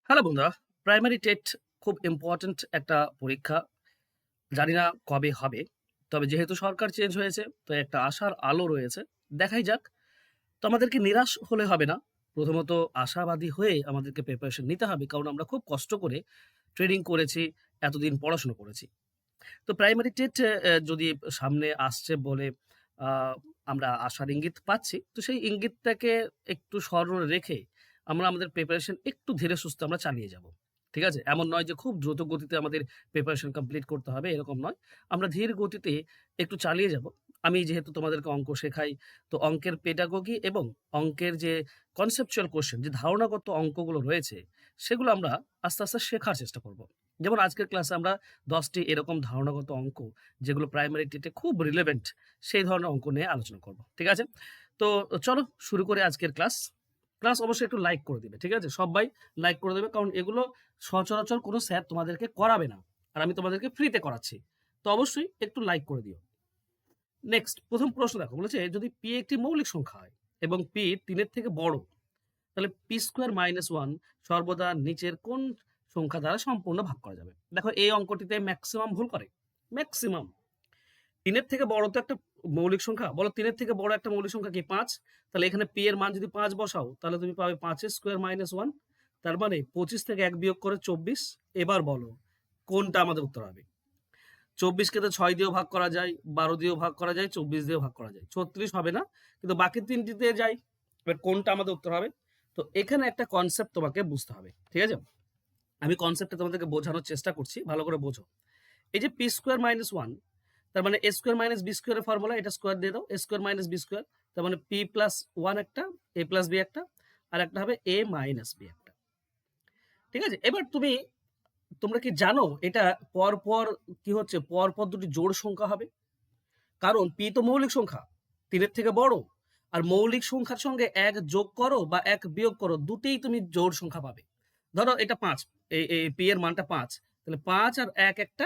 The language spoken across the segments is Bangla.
হ্যালো বন্ধুরা, প্রাইমারি টেট খুব ইম্পর্ট্যান্ট একটা পরীক্ষা। জানি না কবে হবে। তবে যেহেতু সরকার চেঞ্জ হয়েছে, তো একটা আশার আলো রয়েছে। দেখাই যাক। তো আমাদেরকে নিরাশ হলে হবে না। প্রথমত আশাবাদী হয়ে আমাদেরকে প্রিপারেশন নিতে হবে। কারণ আমরা খুব কষ্ট করে ট্রেনিং করেছি, এতদিন পড়াশোনা করেছি। তো প্রাইমারি টেট যদি সামনে আসছে বলে আ আমরা আশার ইঙ্গিত পাচ্ছি। তো সেই ইঙ্গিতটাকে একটু স্মরণ রেখে আমরা আমাদের প্রিপারেশন একটু ধীরে সুস্থে আমরা চালিয়ে যাব। ঠিক আছে? এমন নয় যে খুব দ্রুত গতিতে আমাদের প্রিপারেশন কমপ্লিট করতে হবে, এরকম নয়। আমরা ধীর গতিতে একটু চালিয়ে যাব। আমি যেহেতু তোমাদেরকে অঙ্ক শেখাই, তো অঙ্কের পেডাগোগি এবং অঙ্কের যে কনসেপচুয়াল কোয়েশ্চেন, যে ধারণাগত অঙ্কগুলো রয়েছে, সেগুলো আমরা আস্তে, আস্তে শেখার চেষ্টা করব। যেমন আজকের ক্লাসে আমরা ১০ টি এরকম ধারণাগত অঙ্ক, যেগুলো প্রাইমারি টেটে খুব রিলেভেন্ট, সেই ধরনের অঙ্ক নিয়ে আলোচনা করব। ঠিক আছে? তো চলো শুরু করি আজকের ক্লাস। ক্লাস অবশ্যই একটু লাইক করে দিবে। ঠিক আছে? সব্বাই লাইক করে দেবে। কারণ এগুলো সচরাচর কোনো স্যার তোমাদেরকে করাবে না। আর আমি তোমাদেরকে ফ্রিতে করাচ্ছি। তো অবশ্যই একটু লাইক করে দিও। নেক্সট, ১ম প্রশ্ন দেখো। বলেছে যদি p একটি মৌলিক সংখ্যা হয় এবং p ৩ এর থেকে বড়, তাহলে p² - 1 সর্বদা নিচের কোন সংখ্যা দ্বারা সম্পূর্ণ ভাগ করা যাবে? দেখো এই অঙ্কটিতে ম্যাক্সিমাম ভুল করে। ম্যাক্সিমাম। ৩ এর থেকে বড় তো একটা মৌলিক সংখ্যা। বলো ৩ এর থেকে বড় একটা মৌলিক সংখ্যা কি? ৫। তাহলে এখানে p এর মান যদি ৫ বসাও, তাহলে তুমি পাবে ৫² - 1। তার মানে ২৫ থেকে ১ বিয়োগ করে ২৪। এবার বলো কোনটা আমাদের উত্তর হবে? ২৪ কে তো ৬ দিয়েও ভাগ করা যায়, ১২ দিয়েও ভাগ করা যায়, ২৪ দিয়েও ভাগ করা যায়। ৩৬ হবে না, কিন্তু বাকি ৩ টি দিয়ে যায়। এবার কোনটা আমাদের উত্তর হবে? তো এখানে একটা কনসেপ্ট তোমাকে বুঝতে হবে। ঠিক আছে? আমি কনসেপ্টটা তোমাদেরকে বোঝানোর চেষ্টা করছি, ভালো করে বোঝো। এই যে p²-1, তার মানে a² - b² এর ফর্মুলা, এটা স্কোয়ার দিয়ে দাও। a²-b², তার মানে p+1 একটা, a+b একটা, আর একটা হবে a-b একটা। ঠিক আছে? এবার তোমরা কি জানো এটা পরপর কি হচ্ছে? পরপর দুটি জোড় সংখ্যা হবে। কারণ p তো মৌলিক সংখ্যা, ৩ এর থেকে বড়। আর মৌলিক সংখ্যার সঙ্গে ১ যোগ করো বা ১ বিয়োগ করো, দুটেই তুমি জোড় সংখ্যা পাবে। ধরো এটা ৫, এই p এর মানটা ৫। তাহলে ৫ আর ১ একটা,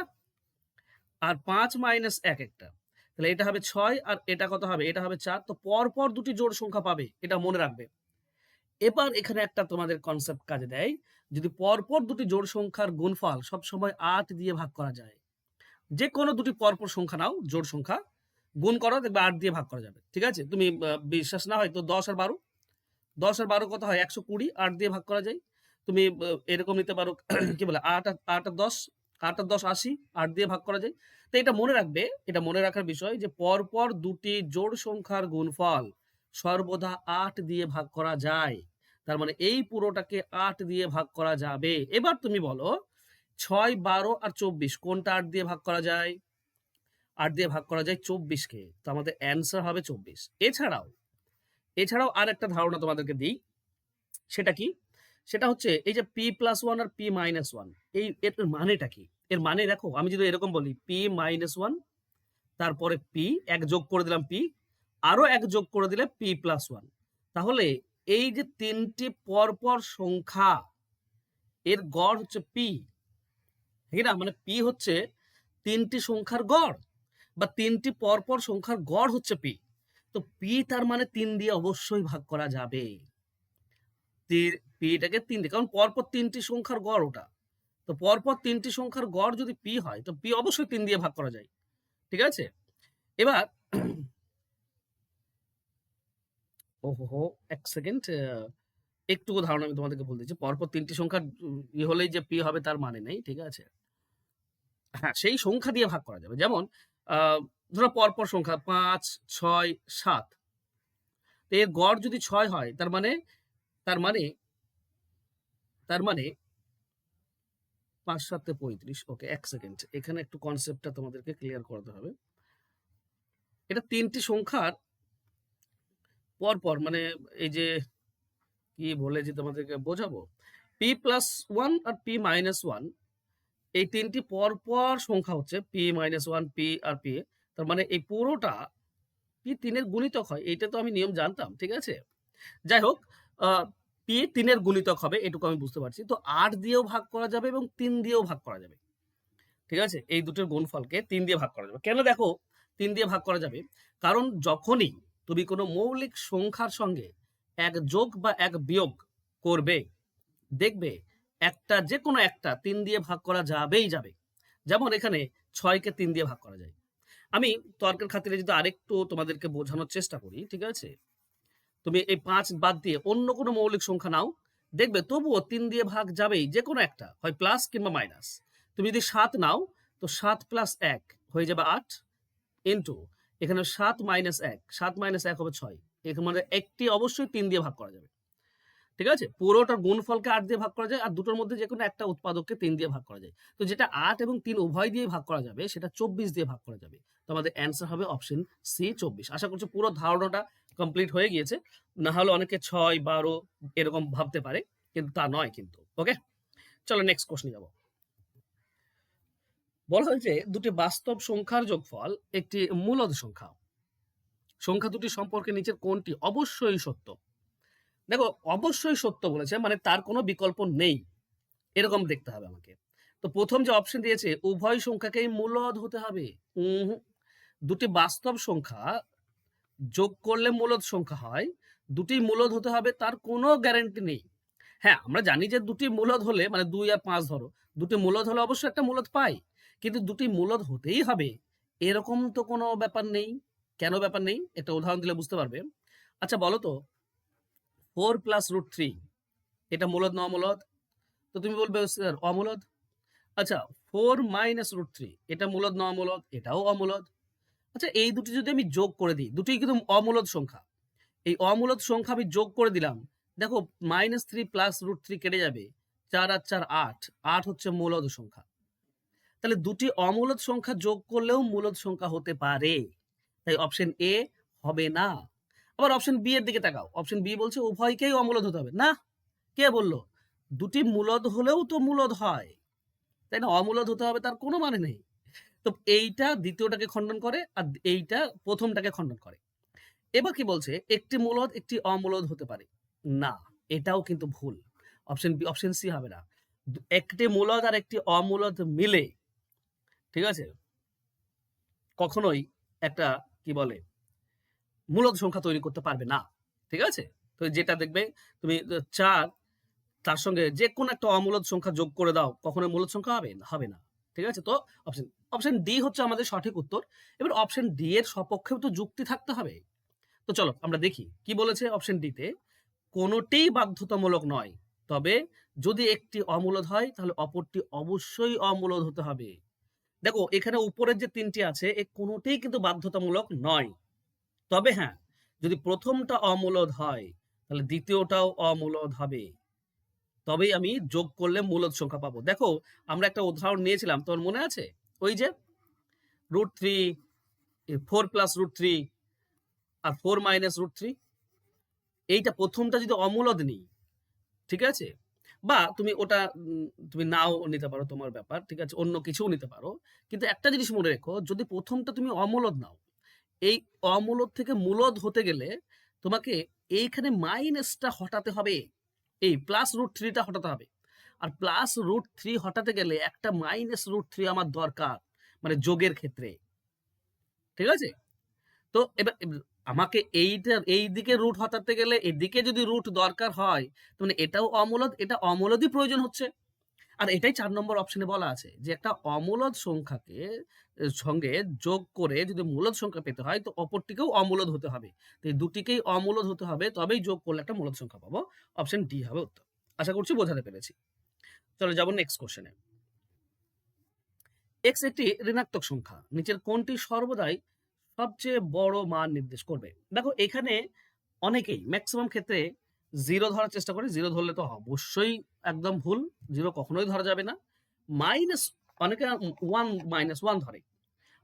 আর ৫ মাইনাস ১ একটা। তাহলে এটা হবে ৬, আর এটা কত হবে? এটা হবে ৪। তো পরপর দুটি জোড় সংখ্যা পাবে। এটা মনে রাখবে। এবার এখানে একটা তোমাদের কনসেপ্ট কাজে দেয়। যদি পরপর দুটি জোড় সংখ্যার গুণফল সবসময় ৮ দিয়ে ভাগ করা যায়। যেকোনো দুটি পরপর সংখ্যা নাও, জোড় সংখ্যা, গুণ করো, দেখবে ৮ দিয়ে ভাগ করা যাবে। ঠিক আছে? তুমি বিশ্বাস না হয় তো ১০ আর ১২। ১০ আর ১২ কত হয়? ১২০, ৮ দিয়ে ভাগ করা যায়। তুমি এরকম নিতে পারো কি বলে ৮ আর ১০, ৮ আর ১০ ৮০, ৮ দিয়ে ভাগ করা যায়। তো এটা মনে রাখবে, এটা মনে রাখার বিষয় যে পরপর দুটি জোড় সংখ্যার গুণফল সর্বদা ৮ দিয়ে ভাগ করা যায়। তার মানে এই পুরোটাকে ৮ দিয়ে ভাগ করা যাবে। এবার তুমি বলো ৬, ১২ আর ২৪ কোনটা ৮ দিয়ে ভাগ করা যায়? ৮ দিয়ে ভাগ করা যায় ২৪ কে। তো আমাদের অ্যান্সার হবে ২৪। এছাড়াও আরেকটা ধারণা তোমাদেরকে দিই। সেটা কি? সেটা হচ্ছে এই যে p+1 আর p-1, এর মানেটা কি? এর মানে দেখো, আমি যদি এরকম বলি p-1, তারপরে p, ১ যোগ করে দিলাম p, আরো ১ যোগ করে দিলে p+1। তাহলে এই যে ৩ টি পরপর সংখ্যা, এর গড় হচ্ছে p। ঠিক না? মানে p হচ্ছে ৩ টি সংখ্যার গড়, বা ৩ টি পরপর সংখ্যার গড় হচ্ছে p। তো p তার মানে ৩ দিয়ে অবশ্যই ভাগ করা যাবে। পিটাকে ৩ দিয়ে, কারণ পরপর ৩ টি সংখ্যার গড় ওটা। তো পরপর ৩ টি সংখ্যার গড় যদি p হয়, তো p অবশ্যই ৩ দিয়ে ভাগ করা যায়। ঠিক আছে? এবার ওহোহো! ১ সেকেন্ড, একটুকু ধারণা আমি তোমাদেরকে বলে দিচ্ছি। পরপর ৩ টি সংখ্যার হলেই যে p হবে তার মানে নেই। ঠিক আছে? হ্যাঁ, সেই সংখ্যা দিয়ে ভাগ করা যাবে। যেমন আ ধরো পরপর সংখ্যা ৫, ৬, ৭। তো এর গড় যদি ৬ হয়, তার মানে তার মানে ৫ ৭ ৩৫। ওকে, ১ সেকেন্ড। এখানে একটু কনসেপ্টটা তোমাদেরকে ক্লিয়ার করাতে হবে। এটা ৩ টি সংখ্যার পরপর, মানে এই যে কি বলে যে তোমাদেরকে বোঝাবো? p+1 আর p-1, এই ৩ টি পরপর সংখ্যা হচ্ছে p-1, p আর p। তার মানে এই পুরোটা p ৩ এর গুণিতক হয়। এইটা তো আমি নিয়ম জানতাম। ঠিক আছে? যাই হোক, আ p ৩ এর গুণিতক হবে, এটুকু আমি বুঝতে পারছি। তো ৮ দিয়েও ভাগ করা যাবে এবং ৩ দিয়েও ভাগ করা যাবে। ঠিক আছে? এই দুটোর গুণফলকে ৩ দিয়ে ভাগ করা যাবে। কেন দেখো ৩ দিয়ে ভাগ করা যাবে? কারণ যখনই তুমি কোনো মৌলিক সংখ্যার সঙ্গে ১ যোগ বা ১ বিয়োগ করবে, দেখবে একটা যে কোনো একটা 3 দিয়ে ভাগ করা যাবেই যাবে। যেমন এখানে 6 কে 3 দিয়ে ভাগ করা যায়। আমি তর্কের খাতিরে যদি আরেকটু তোমাদেরকে বোঝানোর চেষ্টা করি, ঠিক আছে? তুমি এই 5 বাদ দিয়ে অন্য কোনো মৌলিক সংখ্যা নাও, দেখবে তবুও 3 দিয়ে ভাগ যাবেই, যে কোনো একটা, হয় প্লাস কিংবা মাইনাস। তুমি যদি 7 নাও, তো 7 প্লাস 1 হয়ে যাবে 8 ইন্টু এখানে 7 মাইনাস 1, 7 মাইনাস 1 হবে 6। এখানে মানে একটি অবশ্যই 3 দিয়ে ভাগ করা যাবে। ঠিক আছে? পুরোটার গুণফলকে 8 দিয়ে ভাগ করা যায়, আর দুটোর মধ্যে যেকোনো একটা উৎপাদককে 3 দিয়ে ভাগ করা যায়। তো যেটা 8 এবং 3 উভয় দিয়ে ভাগ করা যাবে, সেটা 24 দিয়ে ভাগ করা যাবে। তো আমাদের অ্যান্সার হবে অপশন সি 24। আশা করছি পুরো ধারণাটা কমপ্লিট হয়ে গিয়েছে। না হলে অনেকে 6, 12 এরকম ভাবতে পারে, কিন্তু তা নয় কিন্তু। ওকে? চলো নেক্সট কোশ্চেনে যাব। বলা হয়েছে দুটি বাস্তব সংখ্যার যোগফল একটি মূলদ সংখ্যা। সংখ্যা দুটি সম্পর্কে নিচের কোনটি অবশ্যই সত্য? দেখো, অবশ্যই সত্য বলেছে মানে তার কোনো বিকল্প নেই, এরকম দেখতে হবে আমাকে। তো প্রথম যে অপশন দিয়েছে উভয় সংখ্যাকেই মূলদ হতে হবে। দুটি বাস্তব সংখ্যা যোগ করলে মূলদ সংখ্যা হয়, দুটি মূলদ হতে হবে তার কোনো গ্যারান্টি নেই। হ্যাঁ, আমরা জানি যে দুটি মূলদ হলে মানে 2 আর 5 ধরো, দুটি মূলদ হলে অবশ্যই একটা মূলদ পাই, কিন্তু দুটি মূলদ হতেই হবে এরকম তো কোনো ব্যাপার নেই। কেন ব্যাপার নেই একটা উদাহরণ দিলে বুঝতে পারবে। আচ্ছা বলো তো, 4 প্লাস রুট 3 এটা মূলদ না অমূলদ? তো তুমি বলবে স্যার অমূলদ। আচ্ছা, 4 মাইনাস রুট 3 এটা মূলদ না অমূলদ? এটাও অমূলদ। আচ্ছা, এই দুটি যদি আমি যোগ করে দিই, দুটোই কিন্তু অমূলদ সংখ্যা, এই অমূলদ সংখ্যা আমি যোগ করে দিলাম, দেখো -3 প্লাস রুট 3 কেটে যাবে, 4 আর 4 8, 8 হচ্ছে মূলদ সংখ্যা। তাহলে দুটি অমূলদ সংখ্যা যোগ করলেও মূলদ সংখ্যা হতে পারে, তাই অপশন এ হবে না। আবার অপশন বি এর দিকে তাকাও, অপশন বি বলছে উভয়কেই অমূলদ হতে হবে না। কে বললো? দুটি মূলদ হলেও তো মূলদ হয়, তাই না? অমূলদ হতে হবে তার কোনো মানে নেই। তো এইটা দ্বিতীয়টাকে খণ্ডন করে, আর এইটা প্রথমটাকে খণ্ডন করে। এবার কি বলছে, একটি মূলদ একটি অমূলদ হতে পারে না, এটাও কিন্তু ভুল। অপশন বি, অপশন সি হবে না। একটি মূলদ আর একটি অমূলদ মিলে, ঠিক আছে, কখনোই একটা কি বলে মূলদ সংখ্যা তৈরি করতে পারবে না। ঠিক আছে? তো যেটা দেখবে তুমি 4 তার সঙ্গে যে কোনো একটা অমূলদ সংখ্যা যোগ করে দাও, কখনো মূলদ সংখ্যা হবে না, হবে না। ঠিক আছে? তো অপশন অপশন ডি হচ্ছে আমাদের সঠিক উত্তর। এবার অপশন ডি এর সপক্ষেও তো যুক্তি থাকতে হবে। তো চলো আমরা দেখি কি বলেছে অপশন ডিতে। কোনোটিই বাধ্যতামূলক নয়, তবে যদি একটি অমূলদ হয় তাহলে অপরটি অবশ্যই অমূলদ হতে হবে। দেখো এখানে উপরের যে 3টি আছে এ কোনোটিই কিন্তু বাধ্যতামূলক নয়, তবে হ্যাঁ, যদি প্রথমটা অমূলদ হয় তাহলে দ্বিতীয়টাও অমূলদ হবে, তবেই আমি যোগ করলে মূলদ সংখ্যা পাবো। দেখো আমরা একটা উদাহরণ নিয়েছিলাম, তোর মনে আছে? ওই যে √3, 4 প্লাস √3 আর 4 মাইনাস √3, এইটা প্রথমটা যদি অমূলদ নিই, ঠিক আছে, বা তুমি ওটা তুমি নাও নিতে পারো, তোমার ব্যাপার, ঠিক আছে, অন্য কিছুও নিতে পারো, কিন্তু একটা জিনিস মনে রেখো, যদি প্রথমটা তুমি অমূলদ নাও, এই অমূলদ থেকে মূলদ হতে গেলে তোমাকে এইখানে মাইনাসটা হটাতে হবে, এই প্লাস √3টা হটাতে হবে। আর প্লাস √3 হটাতে গেলে একটা মাইনাস √3 আমার দরকার, মানে যোগের ক্ষেত্রে। ঠিক আছে? তো এবার আমাকে এইটার এই দিকে রুট হটাতে গেলে এদিকে যদি রুট দরকার হয়, মানে এটাও অমূলদ, এটা অমূলদই প্রয়োজন হচ্ছে। আর এটাই 4 নম্বর অপশনে বলা আছে যে একটা অমূলদ সংখ্যাকে সঙ্গে যোগ করে যদি মূলদ সংখ্যা পেতে হয় তো অপরটিকেও অমূলদ হতে হবে। তো এই দুটিকেই অমূলদ হতে হবে, তবেই যোগ করলে একটা মূলদ সংখ্যা পাবো। অপশন ডি হবে উত্তর। আশা করছি বোঝাতে পেরেছি। চলো যাবো নেক্সট কোশ্চেনে। এক্স একটি ঋণাত্মক সংখ্যা, নিচের কোনটি সর্বদাই সবচেয়ে বড় মান নির্দেশ করবে? দেখো এখানে অনেকেই ম্যাক্সিমাম ক্ষেত্রে 0 ধরার চেষ্টা করে, 0 ধরলে তো অবশ্যই একদম ভুল, 0 কখনোই ধরা যাবে না। মাইনাস, অনেকে 1 -1 ধরে,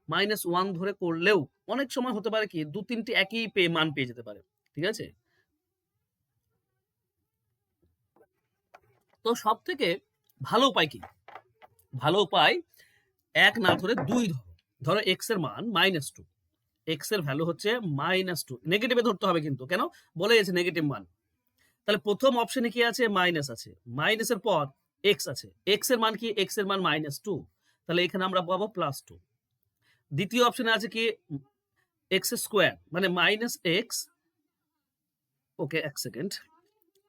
-1 ধরে করলেও অনেক সময় হতে পারে কি 2-3টি একই মান পেয়ে যেতে পারে। ঠিক আছে? তো সব থেকে ভালো উপায় কি? ভালো উপায় 1 না ধরে 2 ধরো। ধরো এক্স এর মান -2, এক্স এর ভ্যালু হচ্ছে -2, নেগেটিভে ধরতে হবে কিন্তু, কেন বলে গেছে নেগেটিভ মান। তাহলে প্রথম অপশনে কি আছে? মাইনাস আছে, মাইনাসের পর এক্স আছে, এক্স এর মান কি? এক্স এর মান -2, তাহলে এখানে আমরা পাবো +2। দ্বিতীয় অপশনে আছে কি? এক্স স্কোয়ার মানে -x, ওকে এক সেকেন্ড,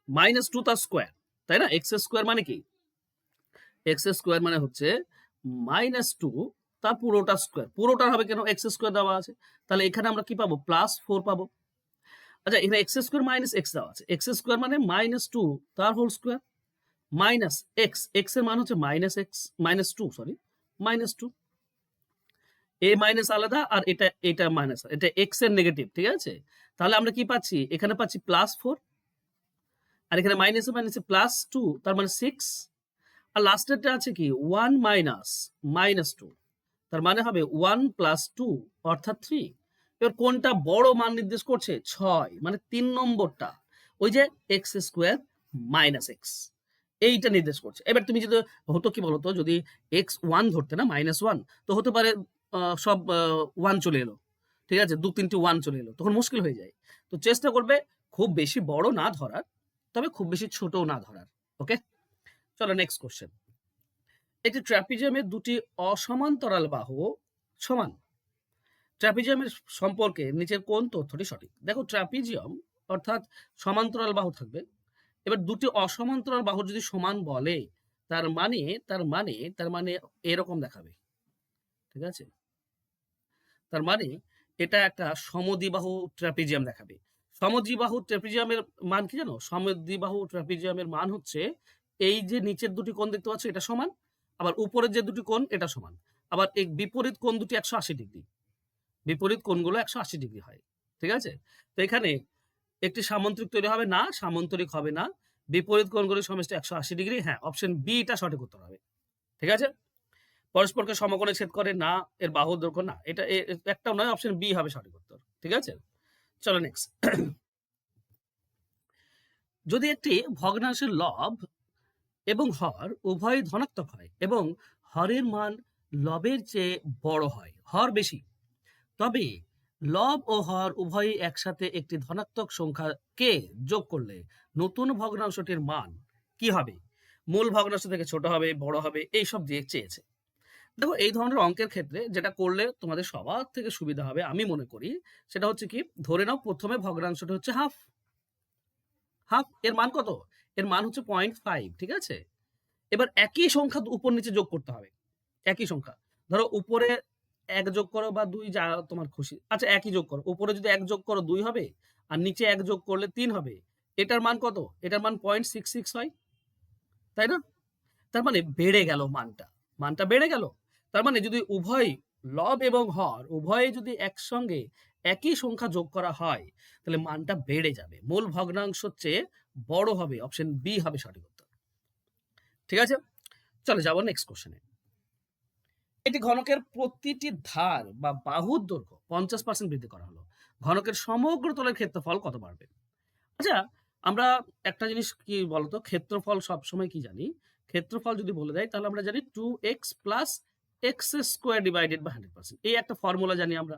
-2 তার স্কোয়ার, তাই না? এক্স স্কোয়ার মানে কি? এক্স স্কোয়ার মানে হচ্ছে -2 তার পুরোটা স্কোয়ার। পুরোটা হবে কেন? এক্স স্কোয়ার দেওয়া আছে। তাহলে এখানে আমরা কি পাবো? +4 পাবো। আচ্ছা, এখানে এক্স স্কোয়ার মাইনাস এক্স দেওয়া আছে। এক্স স্কোয়ার মানে -2 তার whole square minus x, x এর মান হচ্ছে -2, সরি, -2। এ মাইনাস আলাদা আর এটা মাইনাস, এটা এক্স এর নেগেটিভ, ঠিক আছে? তাহলে আমরা কি পাচ্ছি? এখানে পাচ্ছি +4 আর এখানে মাইনাসে +2 তার মানে 6 আর লাস্টেরটা আছে কি 1 -2 তার মানে হবে 1 + 2 অর্থাৎ 3। এবার কোনটা বড় মান নির্দেশ করছে? 6 মানে 3 নম্বরটা, ওই যে এক্স স্কোয়ার মাইনাস এক্স, এইটা নির্দেশ করছে। এবার তুমি যদি হতো কি বলতো, যদি এক্স 1 ধরতে না -1, তো হতে পারে সব 1 চলে এলো, ঠিক আছে, 2-3টে 1 চলে এলো, তখন মুশকিল হয়ে যায়। তো চেষ্টা করবে খুব বেশি বড় না ধরার, তবে খুব বেশি ছোটও না ধরার। ওকে, চলো নেক্সট কোশ্চেন। একটি ট্র্যাপিজিয়ামের দুটি অসমান্তরাল বাহু সমান। ট্র্যাপিজিয়ামের সম্পর্কে নিচের কোন তথ্যটি সঠিক? দেখো, ট্র্যাপিজিয়াম অর্থাৎ সমান্তরাল বাহু থাকবে। এবার দুটি অসমান্তরাল বাহু যদি সমান বলে, তার মানে এরকম দেখাবে, ঠিক আছে? তার মানে এটা একটা সমদ্বিবাহু ট্র্যাপিজিয়াম দেখাবে। সমদ্বিবাহু ট্র্যাপিজিয়ামের মান কি জানো? সমদ্বিবাহু ট্র্যাপিজিয়ামের মান হচ্ছে এই যে নিচের দুটি কোণ দেখতে পাচ্ছ এটা সমান, আবার উপরের যে দুটি কোণ এটা সমান, আবার এই বিপরীত কোণ দুটি 180 ডিগ্রি। বিপরীত কোণগুলো 180 ডিগ্রি হয়, ঠিক আছে? তো এখানে একটি সামান্তরিক তৈরি হবে না, সামান্তরিক হবে না। বিপরীত কোণগুলির সমষ্টি 180 ডিগ্রি। হ্যাঁ, অপশন বি টা সঠিক উত্তর হবে, ঠিক আছে? পরস্পরকে সমকোণে ছেদ করে না, এর বাহুর দৈর্ঘ্য না, এটা একটাও নয়, অপশন বি হবে সঠিক উত্তর, ঠিক আছে? চলো নেক্সট। যদি একটি ভগ্নাংশের লব এবং হর উভয় ধনাত্মক হয় এবং হরের মান লবের চেয়ে বড় হয়, হর বেশি, তবে লব ও হর উভয়ই একসাথে একটি ধনাত্মক সংখ্যাকে যোগ করলে নতুন ভগ্নাংশটির মান কি হবে? মূল ভগ্নাংশ থেকে ছোট হবে, বড় হবে, এইসব দিয়ে চেয়েছে। দেখো, এই ধরনের অঙ্কের ক্ষেত্রে যেটা করলে তোমাদের সবার থেকে সুবিধা হবে আমি মনে করি, সেটা হচ্ছে কি, ধরে নাও প্রথমে ভগ্নাংশটা হচ্ছে হাফ। হাফ এর মান কত? এর মান হচ্ছে 0.5, ঠিক আছে? এবার একই সংখ্যা উপর নিচে যোগ করতে হবে। একই সংখ্যা, ধরো উপরে 1 যোগ করো বা 2, যা তোমার খুশি। আচ্ছা, একই যোগ করো, উপরে যদি 1 যোগ করো 2 হবে, আর নিচে 1 যোগ করলে 3 হবে। এটার মান কত? এটার মান 0.66 হয়, তাই না? তার মানে বেড়ে গেল মানটা, মানটা বেড়ে গেল। তার মানে যদি উভয় লব এবং হর উভয়ে যদি একসঙ্গে একই সংখ্যা যোগ করা হয়, তাহলে মানটা বেড়ে যাবে, মূল ভগ্নাংশ চেয়ে বড় হবে। অপশন বি হবে সঠিক উত্তর, ঠিক আছে? চলে যাবো নেক্সট কোশ্চেনে। এটি ঘনকের প্রতিটি ধার বা বাহুর দৈর্ঘ্য 50% বৃদ্ধি করা হলো, ঘনকের সমগ্র তলের ক্ষেত্রফল কত বাড়বে? আচ্ছা, আমরা একটা জিনিস কি বলতো, ক্ষেত্রফল সবসময় কি জানি? ক্ষেত্রফল যদি বলে দেয় তাহলে আমরা জানি 2x plus x square divided by 100%, এই একটা ফর্মুলা জানি আমরা,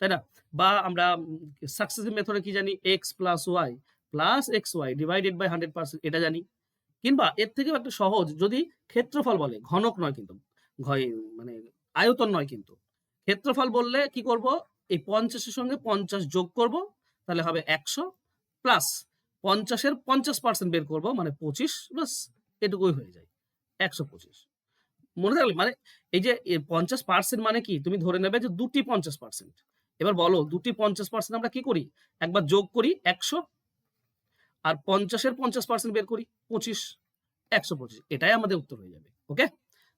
তাই না? বা আমরা সাকসেসিভ মেথডে কি জানি? X plus y plus x y divided by 100%, এটা জানি। কিংবা এর থেকেও একটা সহজ, যদি ক্ষেত্রফল বলে, ঘনক নয় কিন্তু, মানে আয়তন নয় কিন্তু, ক্ষেত্রফল বললে কি করব? এই 50-এর সঙ্গে 50 যোগ করব, তাহলে হবে 100, প্লাস 50-এর 50% বের করব, মানে 25, বাস এটুকুই হয়ে যায়, 125। মনে থাকলে, মানে এই যে 50% মানে কি, তুমি ধরে নেবে যে দুটি 50%। এবার বলো, দুটি 50% আমরা কি করি? একবার যোগ করি 100, আর 50-এর 50% বের করি 25, 125, এটাই আমাদের উত্তর হয়ে যাবে। ওকে,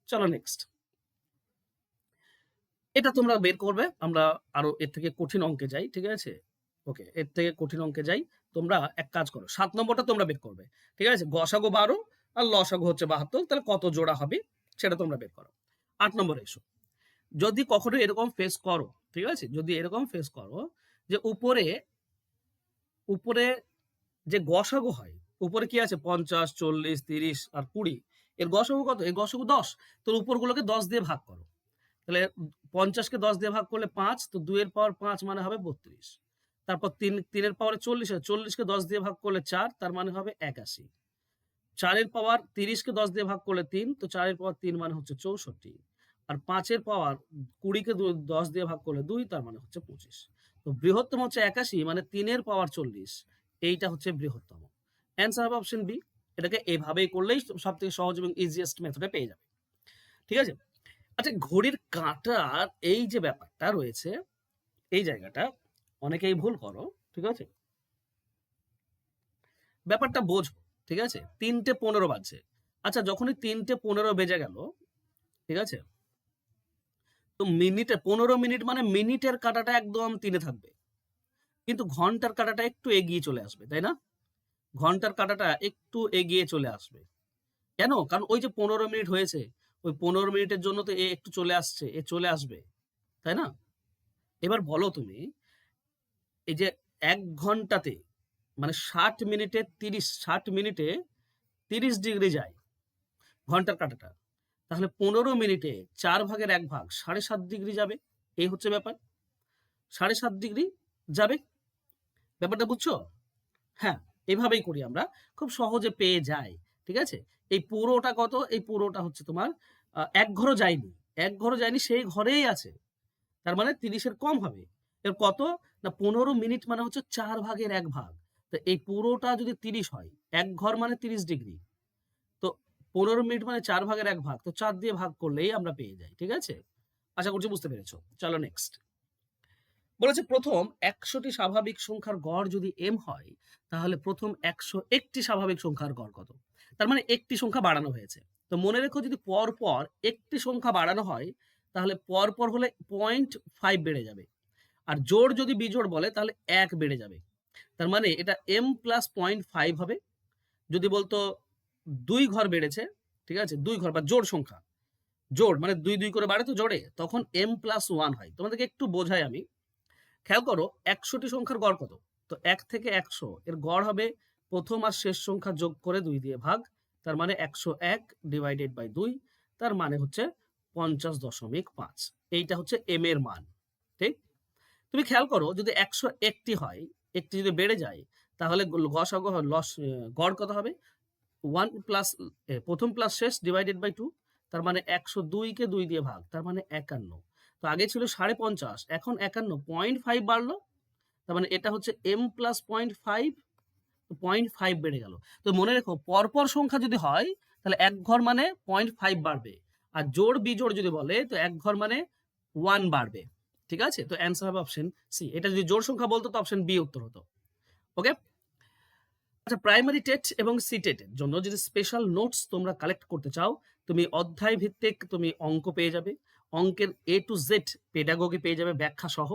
চলো নেক্সট। এটা তোমরা বের করবে, আমরা আরো এর থেকে কঠিন অঙ্কে যাই, ঠিক আছে? ওকে, এর থেকে কঠিন অঙ্কে যাই। তোমরা এক কাজ করো, 7 নম্বরটা তোমরা বের করবে, ঠিক আছে? গসাগু 12 আর লসাগু হচ্ছে 72, তাহলে কত জোড়া হবে সেটা তোমরা বের করো। 8 নম্বরে এসো। যদি কখনো এরকম ফেস করো, ঠিক আছে, যদি এরকম ফেস করো যে উপরে উপরে যে গসাগু হয়, উপরে কি আছে? 50, 40, 30 আর 20, এর গসাগু কত? এর গসাগু 10। তো উপরগুলোকে 10 দিয়ে ভাগ করো, তাহলে 50-কে 10 দিয়ে ভাগ করলে 5, তো 2 এর পাওয়ার 5 মানে হবে 32। তারপর 3 এর পাওয়ারে 40 হয়, 40-কে 10 দিয়ে ভাগ করলে 4, তার মানে হবে 81। 4 এর পাওয়ার 30-কে 10 দিয়ে ভাগ করলে 3, তো 4 এর পাওয়ার 3 মানে হচ্ছে 64। আর 5 এর পাওয়ার 20-কে 10 দিয়ে ভাগ করলে 2, তার মানে হচ্ছে 25। তো বৃহত্তম হচ্ছে 81, মানে 3 এর পাওয়ার 40, এইটা হচ্ছে বৃহত্তম। অ্যান্সার হবে অপশন বি। এটাকে এভাবেই করলেই সব থেকে সহজ এবং ইজিয়েস্ট মেথডে পেয়ে যাবে। ঠিক আছে? আচ্ছা, ঘড়ির কাঁটার এই যে ব্যাপারটা রয়েছে, এই জায়গাটা অনেকেই ভুল করো। ঠিক আছে? ব্যাপারটা বোঝো। ঠিক আছে? ৩:১৫ বাজছে। আচ্ছা, যখনই ৩:১৫ বেজে গেল, ঠিক আছে? তো মিনিটে ১৫ মিনিট মানে মিনিটের কাঁটাটা একদম ৩ এ থাকবে। কিন্তু ঘন্টার কাঁটাটা একটু এগিয়ে চলে আসবে, তাই না? ঘন্টার কাঁটাটা একটু এগিয়ে চলে আসবে। কেন? কারণ ওই যে ১৫ মিনিট হয়েছে, ওই ১৫ মিনিটের জন্য তো এ একটু চলে আসছে, এ চলে আসবে। তাই না? এবার বলো তুমি, এই যে ১ ঘন্টাতে মানে ৬০ মিনিটে ৩০ ডিগ্রি যায় ঘন্টার কাঁটাটা। তাহলে ১৫ মিনিটে ৪ ভাগের ১ ভাগ ৭.৫ ডিগ্রি যাবে। এই হচ্ছে ব্যাপার। ৭.৫ ডিগ্রি যাবে। ব্যাপারটা বুঝছো? হ্যাঁ, এভাবেই করি আমরা। খুব সহজে পেয়ে যাই। ঠিক আছে? এই পুরোটা কত? এই পুরোটা হচ্ছে তোমার ১ ঘরও যায়নি। ১ ঘরও যায়নি, সেই ঘরেই আছে। তার মানে ৩০ এর কম হবে। এর কত? না ১৫ মিনিট মানে হচ্ছে ৪ ভাগের ১ ভাগ। তো এই পুরোটা যদি ৩০ হয়, ১ ঘর মানে ৩০ ডিগ্রি। তো ১৫ মিনিট মানে ৪ ভাগের ১ ভাগ। তো ৪ দিয়ে ভাগ করলেই আমরা পেয়ে যাই। ঠিক আছে? আশা করছি বুঝতে পেরেছো। চলো নেক্সট। বলেছে প্রথম ১০০টি স্বাভাবিক সংখ্যার গড় যদি m হয়, তাহলে প্রথম ১০১টি স্বাভাবিক সংখ্যার গড় কত? তার মানে একটি সংখ্যা বাড়ানো হয়েছে। তো মনে রেখো, যদি পরপর একটি সংখ্যা বাড়ানো হয়, তাহলে পরপর হলে 0.5 বেড়ে যাবে। আর জোড় যদি বিজোড় বলে তাহলে ১ বেড়ে যাবে। তার মানে এটা m প্লাস 0.5 হবে। যদি বলতো ২ ঘর বেড়েছে, ঠিক আছে? ২ ঘর বা জোড় সংখ্যা। জোড় মানে ২ ২ করে বাড়ে তো জোড়ে, তখন m প্লাস 1 হয়। তোমাদেরকে একটু বোঝাই আমি। খেয়াল করো, ১০০টি সংখ্যার গড় কত? তো ১ থেকে ১০০ এর গড় হবে প্রথম আর শেষ সংখ্যা যোগ করে ২ দিয়ে ভাগ। তার মানে ১০১ ডিভাইডেড বাই ২। তার মানে হচ্ছে ৫০.৫। এইটা হচ্ছে m এর মান। ঠিক? তুমি খেয়াল করো, যদি ১০১টি হয়, একটি যদি বেড়ে যায়, তাহলে গসাগু গড় কত হবে? 1 প্লাস প্রথম প্লাস শেষ ডিভাইডেড বাই 2। তার মানে ১০২ কে ২ দিয়ে ভাগ। তার মানে ৫১। তো আগে ছিল ৫.৫, এখন ৫১, ০.৫ বাড়লো। তার মানে এটা হচ্ছে m প্লাস ০.৫, ০.৫ বেড়ে গেল। তো মনে রেখো, পরপর সংখ্যা যদি হয়, তাহলে ১ ঘর মানে ০.৫ বাড়বে। আর জোড় বিজোড় যদি বলে, তো ১ ঘর মানে 1 বাড়বে। ঠিক আছে? তো অ্যান্সার হবে অপশন সি। এটা যদি জোড় সংখ্যা বলতো তো অপশন বি উত্তর হতো। ওকে? আচ্ছা, প্রাইমারি টেট এবং সি টেটের জন্য যদি স্পেশাল নোটস তোমরা কালেক্ট করতে চাও, তুমি অধ্যায় ভিত্তিক তুমি অঙ্ক পেয়ে যাবে। অঙ্কের এ টু জেড পেডাগোগি পেয়ে যাবে ব্যাখ্যা সহ।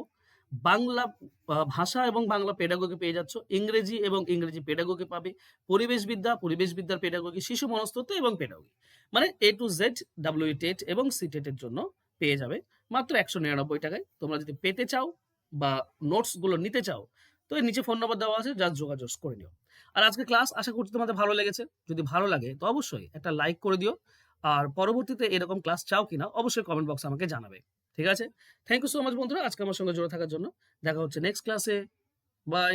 বাংলা ভাষা এবং বাংলা পেডাগোগি পেয়ে যাচ্ছ। ইংরেজি এবং ইংরেজি পেডাগোগি পাবে। পরিবেশবিদ্যার পেডাগোগি, শিশু মনস্তত্ত্ব এবং পেডাগোগি। মানে এ টু জেড ডাব্লিউ টেট এবং সি টেটের জন্য পেয়ে যাবে মাত্র ১৯৯ টাকায়। তোমরা যদি পেতে চাও বা নোটসগুলো নিতে চাও, তো এর নিচে ফোন নাম্বার দেওয়া আছে, জাস্ট যোগাযোগ করে নিও। আর আজকে ক্লাস আশা করছি তোমাদের ভালো লেগেছে। যদি ভালো লাগে তো অবশ্যই একটা লাইক করে দিও। আর পরবর্তীতে এরকম ক্লাস চাও কিনা অবশ্যই কমেন্ট বক্সে আমাকে জানাবে। ঠিক আছে? থ্যাংক ইউ সো মাচ বন্ধুরা, আজকে আমার সঙ্গে জুড়ে থাকার জন্য। দেখা হচ্ছে নেক্সট ক্লাসে। বাই।